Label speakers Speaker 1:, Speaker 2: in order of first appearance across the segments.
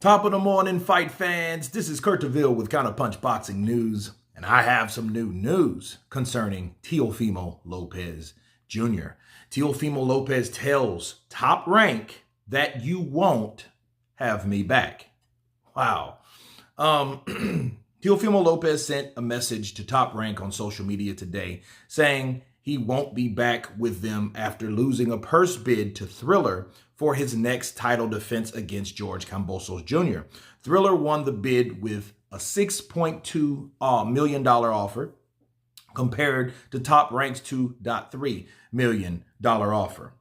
Speaker 1: Top of the morning, fight fans. This is Teal with Counterpunch Boxing News, and I have some new news concerning Teofimo Lopez Jr. Teofimo Lopez tells Top Rank that you won't have me back. Wow. Teofimo Lopez sent a message to Top Rank on social media today saying he won't be back with them after losing a purse bid to Thriller for his next title defense against George Kambosos Jr. Thriller won the bid with a $6.2 million offer compared to Top Rank's $2.3 million offer.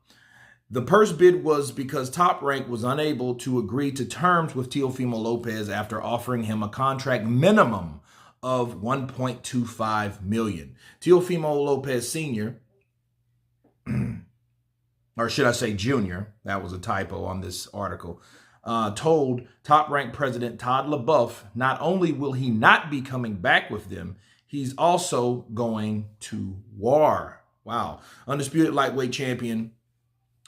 Speaker 1: The purse bid was because Top Rank was unable to agree to terms with Teofimo Lopez after offering him a contract minimum of $1.25 million. Teofimo Lopez Sr., or should I say Jr., that was a typo on this article, told Top Rank President Todd LaBeouf not only will he not be coming back with them, he's also going to war. Wow. Undisputed lightweight champion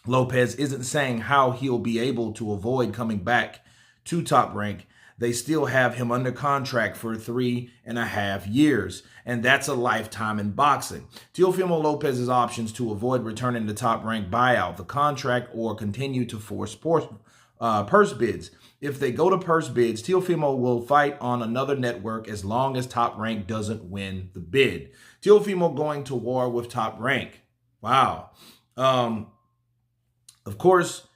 Speaker 1: Lopez isn't saying how he'll be able to avoid coming back to Top Rank. They still have him under contract for 3.5 years, and that's a lifetime in boxing. Teofimo Lopez's options to avoid returning to Top Rank buyout the contract or continue to force purse bids. If they go to purse bids, Teofimo will fight on another network as long as Top Rank doesn't win the bid. Teofimo going to war with Top Rank. Wow. Of course,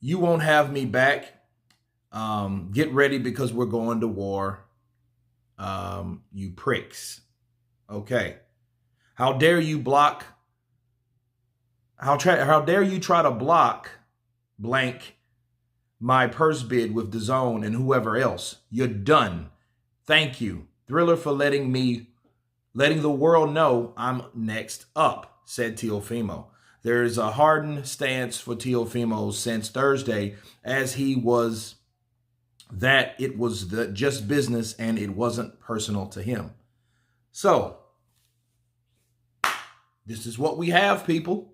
Speaker 1: you won't have me back. Get ready because we're going to war. You pricks. Okay. How dare you block? How dare you try to block blank my purse bid with DAZN and whoever else? You're done. Thank you, Thriller, for letting the world know I'm next up, said Teofimo. There is a hardened stance for Teofimo since Thursday, as he was that it was just business and it wasn't personal to him. So, this is what we have, people.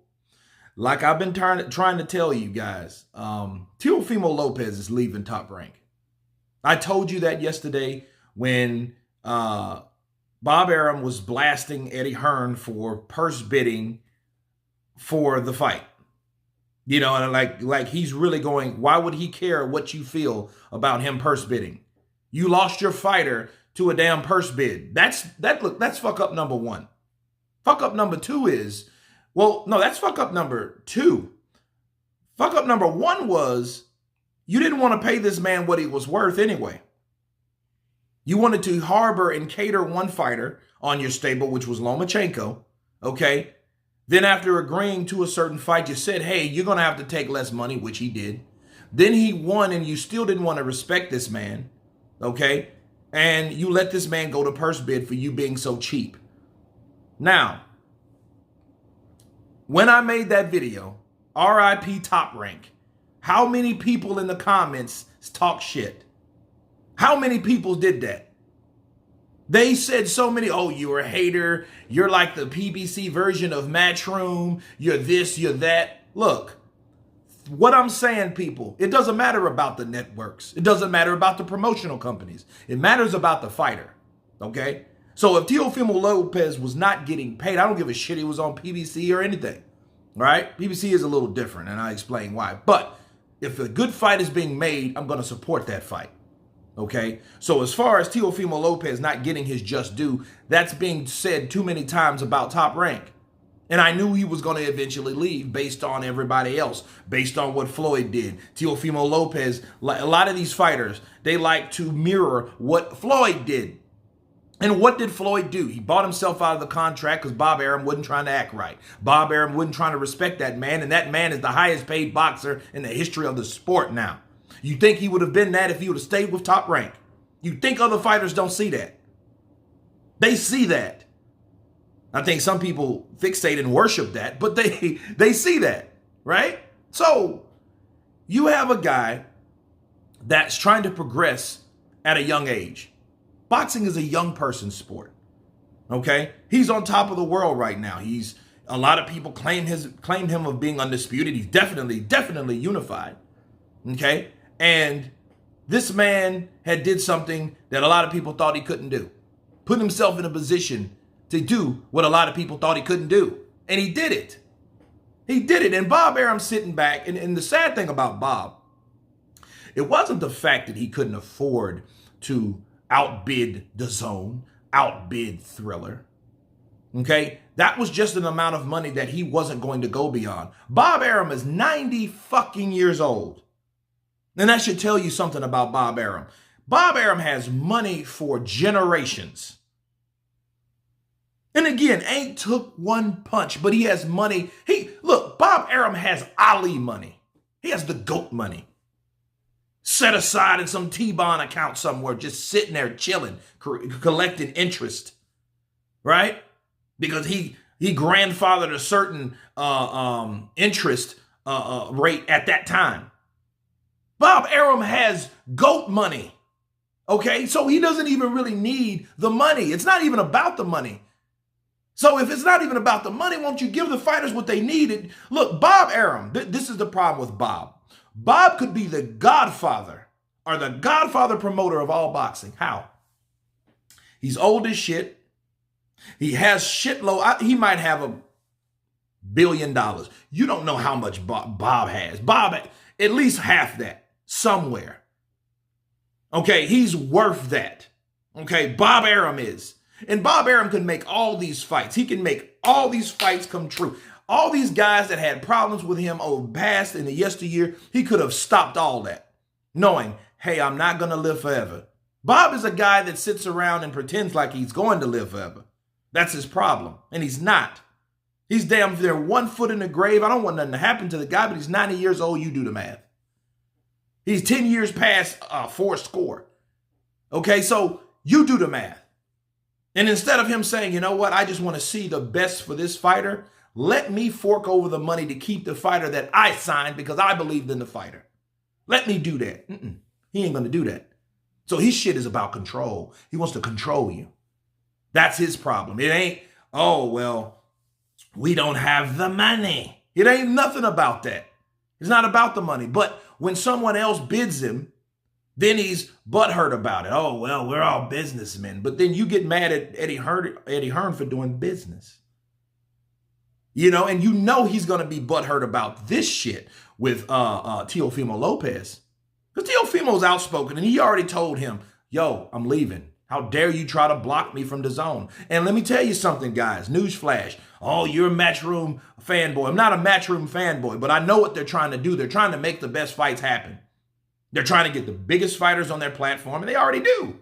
Speaker 1: Like I've been trying to tell you guys, Teofimo Lopez is leaving Top Rank. I told you that yesterday when Bob Arum was blasting Eddie Hearn for purse bidding for the fight. You know, and like he's really going, why would he care what you feel about him purse bidding? You lost your fighter to a damn purse bid. That's fuck up number one. Fuck up number two is, well, no, that's fuck up number two. Fuck up number one was you didn't want to pay this man what he was worth anyway. You wanted to harbor and cater one fighter on your stable, which was Lomachenko, okay? Then after agreeing to a certain fight, you said, hey, you're going to have to take less money, which he did. Then he won and you still didn't want to respect this man, okay? And you let this man go to purse bid for you being so cheap. Now, when I made that video, RIP Top Rank, how many people in the comments talk shit? How many people did that? They said so many, oh, you're a hater. You're like the PBC version of Matchroom. You're this, you're that. Look, what I'm saying, people, it doesn't matter about the networks. It doesn't matter about the promotional companies. It matters about the fighter, okay? So if Teofimo Lopez was not getting paid, I don't give a shit he was on PBC or anything, right? PBC is a little different, and I explain why. But if a good fight is being made, I'm going to support that fight. Okay, so as far as Teofimo Lopez not getting his just due, that's being said too many times about Top Rank. And I knew he was going to eventually leave based on everybody else, based on what Floyd did. Teofimo Lopez, a lot of these fighters, they like to mirror what Floyd did. And what did Floyd do? He bought himself out of the contract because Bob Arum wasn't trying to act right. Bob Arum wasn't trying to respect that man, and that man is the highest paid boxer in the history of the sport now. You think he would have been that if he would have stayed with Top Rank? You think other fighters don't see that? They see that. I think some people fixate and worship that, but they see that, right? So you have a guy that's trying to progress at a young age. Boxing is a young person's sport, okay? He's on top of the world right now. A lot of people claim him of being undisputed. He's definitely unified, okay? And this man had did something that a lot of people thought he couldn't do. Put himself in a position to do what a lot of people thought he couldn't do. And he did it. He did it. And Bob Arum sitting back, and the sad thing about Bob, it wasn't the fact that he couldn't afford to outbid DAZN, outbid Thriller. Okay? That was just an amount of money that he wasn't going to go beyond. Bob Arum is 90 fucking years old. And that should tell you something about Bob Arum. Bob Arum has money for generations. And again, ain't took one punch, but he has money. Look, Bob Arum has Ali money. He has the GOAT money. Set aside in some T-bond account somewhere, just sitting there chilling, collecting interest, right? Because he grandfathered a certain interest rate at that time. Bob Arum has GOAT money, okay? So he doesn't even really need the money. It's not even about the money. So if it's not even about the money, won't you give the fighters what they needed? Look, Bob Arum, this is the problem with Bob. Bob could be the godfather or the godfather promoter of all boxing. How? He's old as shit. He has shitload. He might have $1 billion. You don't know how much Bob has. Bob, at least half that somewhere. Okay, he's worth that. Okay, Bob Arum is. And Bob Arum can make all these fights. He can make all these fights come true. All these guys that had problems with him over past in the yesteryear, he could have stopped all that, knowing, hey, I'm not going to live forever. Bob is a guy that sits around and pretends like he's going to live forever. That's his problem. And he's not. He's damn near 1 foot in the grave. I don't want nothing to happen to the guy, but he's 90 years old. You do the math. He's 10 years past 4 Okay, so you do the math. And instead of him saying, you know what, I just want to see the best for this fighter, let me fork over the money to keep the fighter that I signed because I believed in the fighter. Let me do that. He ain't going to do that. So his shit is about control. He wants to control you. That's his problem. It ain't, oh, well, we don't have the money. It ain't nothing about that. It's not about the money. But when someone else bids him, then he's butthurt about it. Oh, well, we're all businessmen. But then you get mad at Eddie Hearn for doing business. You know, and you know he's going to be butthurt about this shit with Teofimo Lopez. Because Teofimo's outspoken, and he already told him, yo, I'm leaving. How dare you try to block me from DAZN? And let me tell you something, guys. Newsflash. Oh, you're a Matchroom fanboy. I'm not a Matchroom fanboy, but I know what they're trying to do. They're trying to make the best fights happen. They're trying to get the biggest fighters on their platform, and they already do.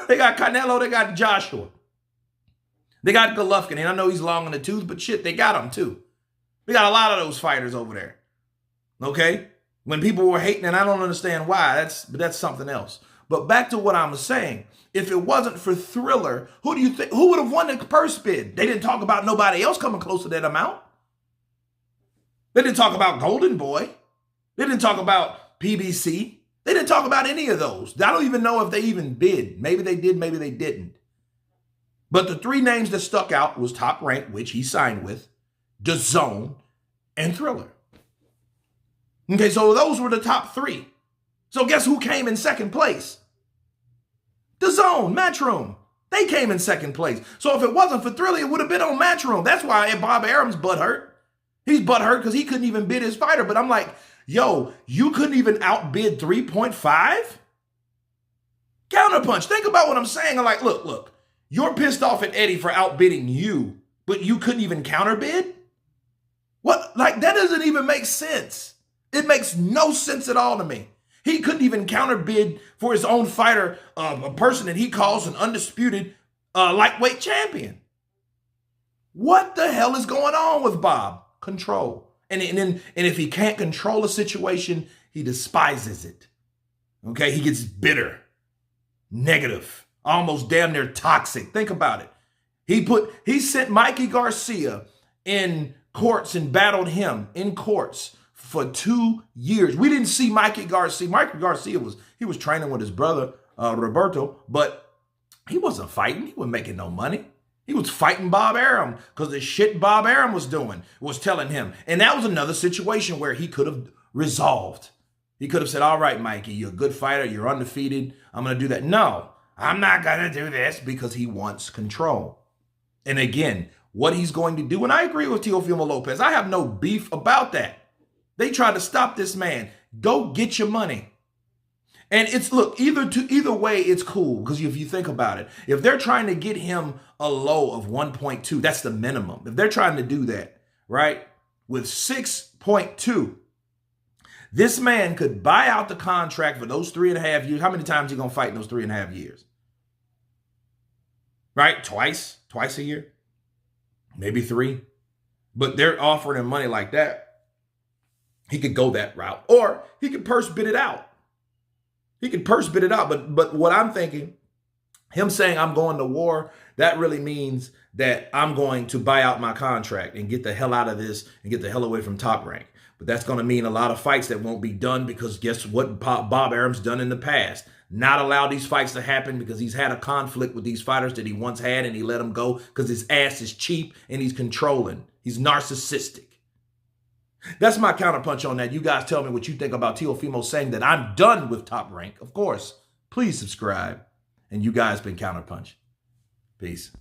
Speaker 1: They got Canelo, they got Joshua. They got Golovkin, and I know he's long in the tooth, but shit, they got him too. We got a lot of those fighters over there. Okay? When people were hating, and I don't understand why, but that's something else. But back to what I was saying, if it wasn't for Thriller, who do you think, who would have won the purse bid? They didn't talk about nobody else coming close to that amount. They didn't talk about Golden Boy. They didn't talk about PBC. They didn't talk about any of those. I don't even know if they even bid. Maybe they did, maybe they didn't. But the 3 names that stuck out was Top Rank, which he signed with, DAZN, and Thriller. Okay, so those were the top 3. So guess who came in second place? DAZN, Matchroom. They came in second place. So if it wasn't for Thriller, it would have been on Matchroom. That's why Bob Arum's butthurt. He's butthurt because he couldn't even bid his fighter. But I'm like, yo, you couldn't even outbid 3.5? Counterpunch. Think about what I'm saying. I'm like, look, you're pissed off at Eddie for outbidding you, but you couldn't even counterbid? What? Like, that doesn't even make sense. It makes no sense at all to me. He couldn't even counterbid for his own fighter, a person that he calls an undisputed lightweight champion. What the hell is going on with Bob? Control. And if he can't control a situation, he despises it. Okay, he gets bitter, negative, almost damn near toxic. Think about it. He sent Mikey Garcia in courts and battled him in courts for 2 years. We didn't see Mikey Garcia. Mikey Garcia was training with his brother Roberto, but he wasn't fighting. He wasn't making no money. He was fighting Bob Arum because the shit Bob Arum was doing was telling him. And that was another situation where he could have resolved. He could have said, all right, Mikey, you're a good fighter. You're undefeated. I'm going to do that. No, I'm not going to do this because he wants control. And again, what he's going to do, and I agree with Teofimo Lopez. I have no beef about that. They tried to stop this man. Go get your money. And it's, look, either way, it's cool. Because if you think about it, if they're trying to get him a low of 1.2, that's the minimum. If they're trying to do that, right, with 6.2, this man could buy out the contract for those 3.5 years. How many times are you going to fight in those 3.5 years? Right? Twice a year, maybe 3. But they're offering him money like that. He could go that route, or he could purse bid it out. But what I'm thinking, him saying I'm going to war, that really means that I'm going to buy out my contract and get the hell out of this and get the hell away from Top Rank. But that's going to mean a lot of fights that won't be done, because guess what Bob Arum's done in the past? Not allow these fights to happen, because he's had a conflict with these fighters that he once had, and he let them go because his ass is cheap and he's controlling. He's narcissistic. That's my counterpunch on that. You guys tell me what you think about Teofimo saying that I'm done with Top Rank. Of course, please subscribe. And you guys been Counterpunch. Peace.